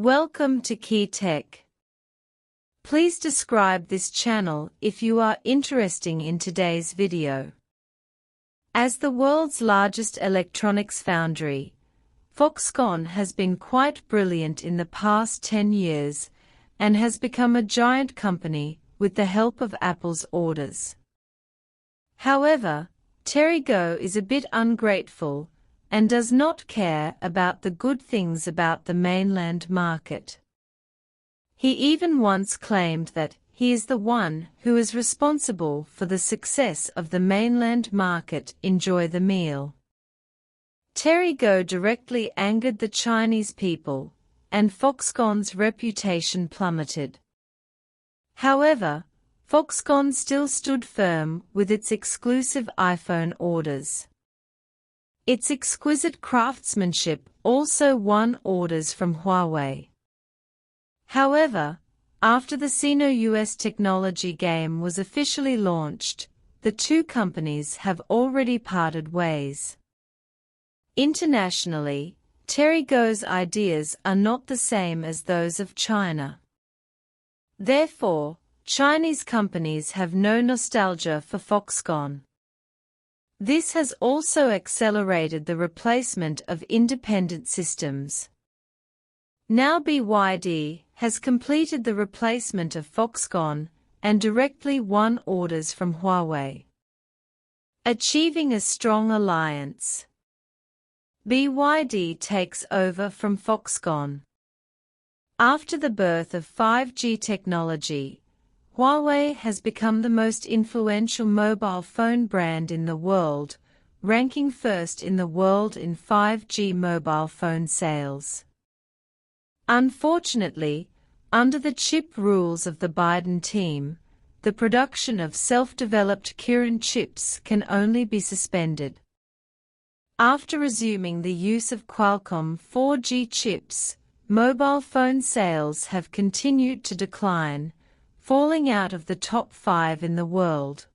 Welcome to Key Tech. Please describe this channel if you are interested in today's video. As the world's largest electronics foundry, Foxconn has been quite brilliant in the past 10 years and has become a giant company with the help of Apple's orders. However, Terry Gou is a bit ungrateful and does not care about the good things about the mainland market. He even once claimed that he is the one who is responsible for the success of the mainland market. Enjoy the meal. Terry Gou directly angered the Chinese people, and Foxconn's reputation plummeted. However, Foxconn still stood firm with its exclusive iPhone orders. Its exquisite craftsmanship also won orders from Huawei. However, after the Sino-US technology game was officially launched, the two companies have already parted ways. Internationally, Terry Gou's ideas are not the same as those of China. Therefore, Chinese companies have no nostalgia for Foxconn. This has also accelerated the replacement of independent systems. Now BYD has completed the replacement of Foxconn and directly won orders from Huawei, achieving a strong alliance. BYD takes over from Foxconn. After the birth of 5G technology, Huawei has become the most influential mobile phone brand in the world, ranking first in the world in 5G mobile phone sales. Unfortunately, under the chip rules of the Biden team, the production of self-developed Kirin chips can only be suspended. After resuming the use of Qualcomm 4G chips, mobile phone sales have continued to decline, falling out of the top 5 in the world.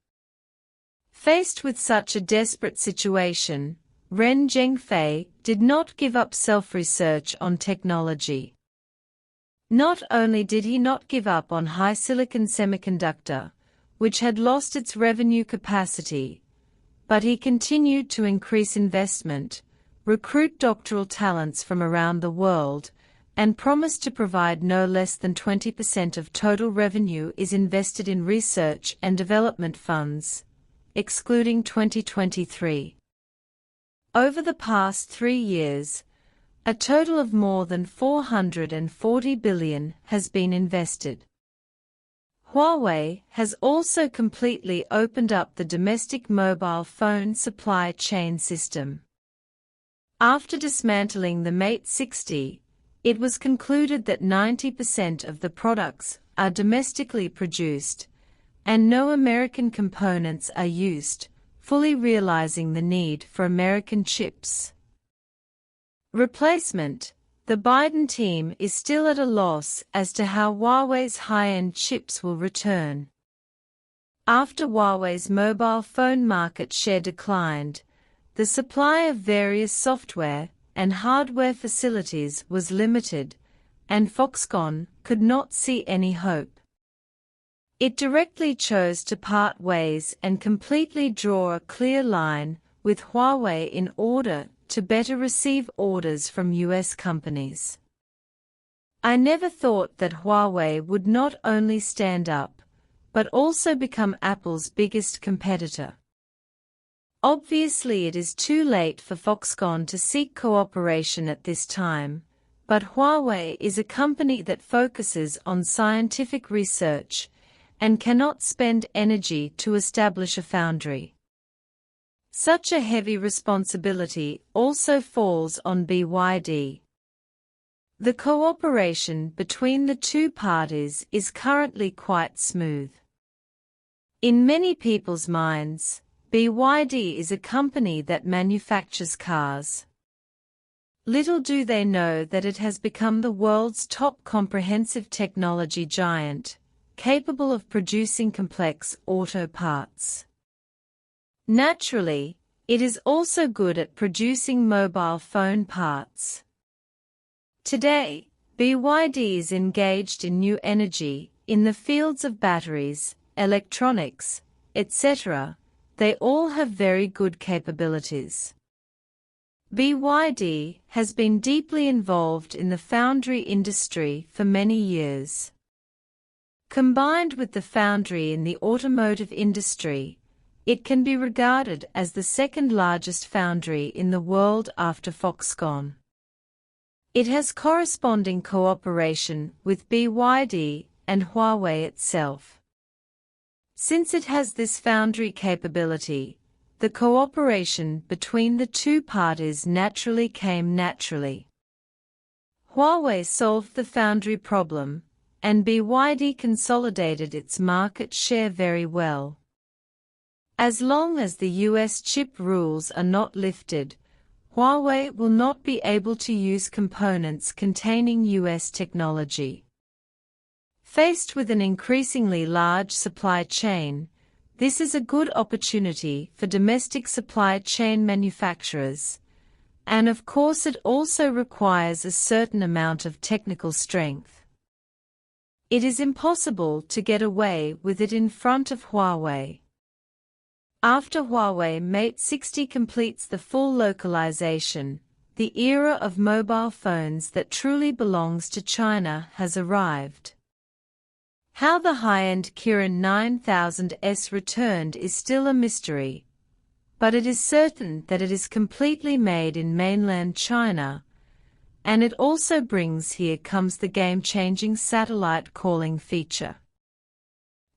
Faced with such a desperate situation, Ren Zhengfei did not give up self-research on technology. Not only did he not give up on high-silicon semiconductor, which had lost its revenue capacity, but he continued to increase investment, recruit doctoral talents from around the world, and promised to provide no less than 20% of total revenue is invested in research and development funds, excluding 2023. Over the past 3 years, a total of more than $440 billion has been invested. Huawei has also completely opened up the domestic mobile phone supply chain system. After dismantling the Mate 60, it was concluded that 90% of the products are domestically produced, and no American components are used, fully realizing the need for American chips. Replacement: the Biden team is still at a loss as to how Huawei's high-end chips will return. After Huawei's mobile phone market share declined, the supply of various software and hardware facilities was limited, and Foxconn could not see any hope. It directly chose to part ways and completely draw a clear line with Huawei in order to better receive orders from US companies. I never thought that Huawei would not only stand up, but also become Apple's biggest competitor. Obviously, it is too late for Foxconn to seek cooperation at this time, but Huawei is a company that focuses on scientific research and cannot spend energy to establish a foundry. Such a heavy responsibility also falls on BYD. The cooperation between the two parties is currently quite smooth. In many people's minds, BYD is a company that manufactures cars. Little do they know that it has become the world's top comprehensive technology giant, capable of producing complex auto parts. Naturally, it is also good at producing mobile phone parts. Today, BYD is engaged in new energy, in the fields of batteries, electronics, etc. They all have very good capabilities. BYD has been deeply involved in the foundry industry for many years. Combined with the foundry in the automotive industry, it can be regarded as the second largest foundry in the world after Foxconn. It has corresponding cooperation with BYD and Huawei itself. Since it has this foundry capability, the cooperation between the two parties naturally came naturally. Huawei solved the foundry problem, and BYD consolidated its market share very well. As long as the US chip rules are not lifted, Huawei will not be able to use components containing US technology. Faced with an increasingly large supply chain, this is a good opportunity for domestic supply chain manufacturers, and of course it also requires a certain amount of technical strength. It is impossible to get away with it in front of Huawei. After Huawei Mate 60 completes the full localization, the era of mobile phones that truly belongs to China has arrived. How the high-end Kirin 9000S returned is still a mystery, but it is certain that it is completely made in mainland China, and it also brings here comes the game-changing satellite calling feature.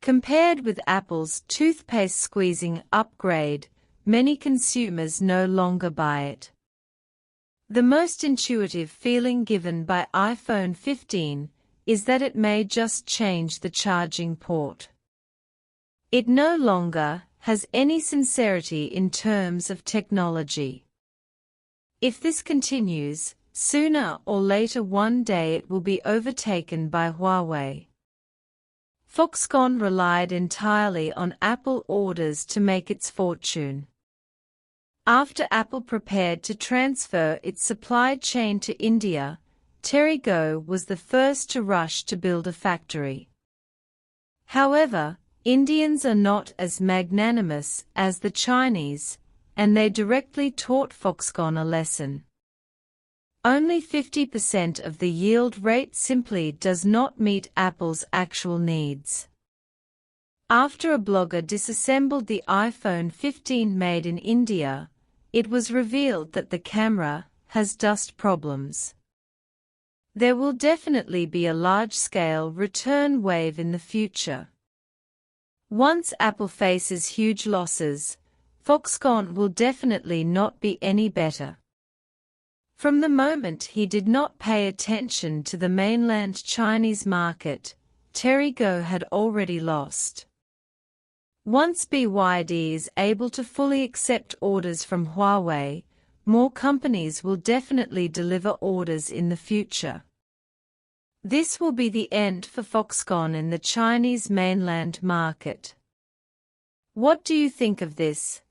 Compared with Apple's toothpaste squeezing upgrade, many consumers no longer buy it. The most intuitive feeling given by iPhone 15 is that it may just change the charging port. It no longer has any sincerity in terms of technology. If this continues, sooner or later one day it will be overtaken by Huawei. Foxconn relied entirely on Apple orders to make its fortune. After Apple prepared to transfer its supply chain to India, Terigo was the first to rush to build a factory. However, Indians are not as magnanimous as the Chinese, and they directly taught Foxconn a lesson. Only 50% of the yield rate simply does not meet Apple's actual needs. After a blogger disassembled the iPhone 15 made in India, it was revealed that the camera has dust problems. There will definitely be a large-scale return wave in the future. Once Apple faces huge losses, Foxconn will definitely not be any better. From the moment he did not pay attention to the mainland Chinese market, Terigo had already lost. Once BYD is able to fully accept orders from Huawei, more companies will definitely deliver orders in the future. This will be the end for Foxconn in the Chinese mainland market. What do you think of this?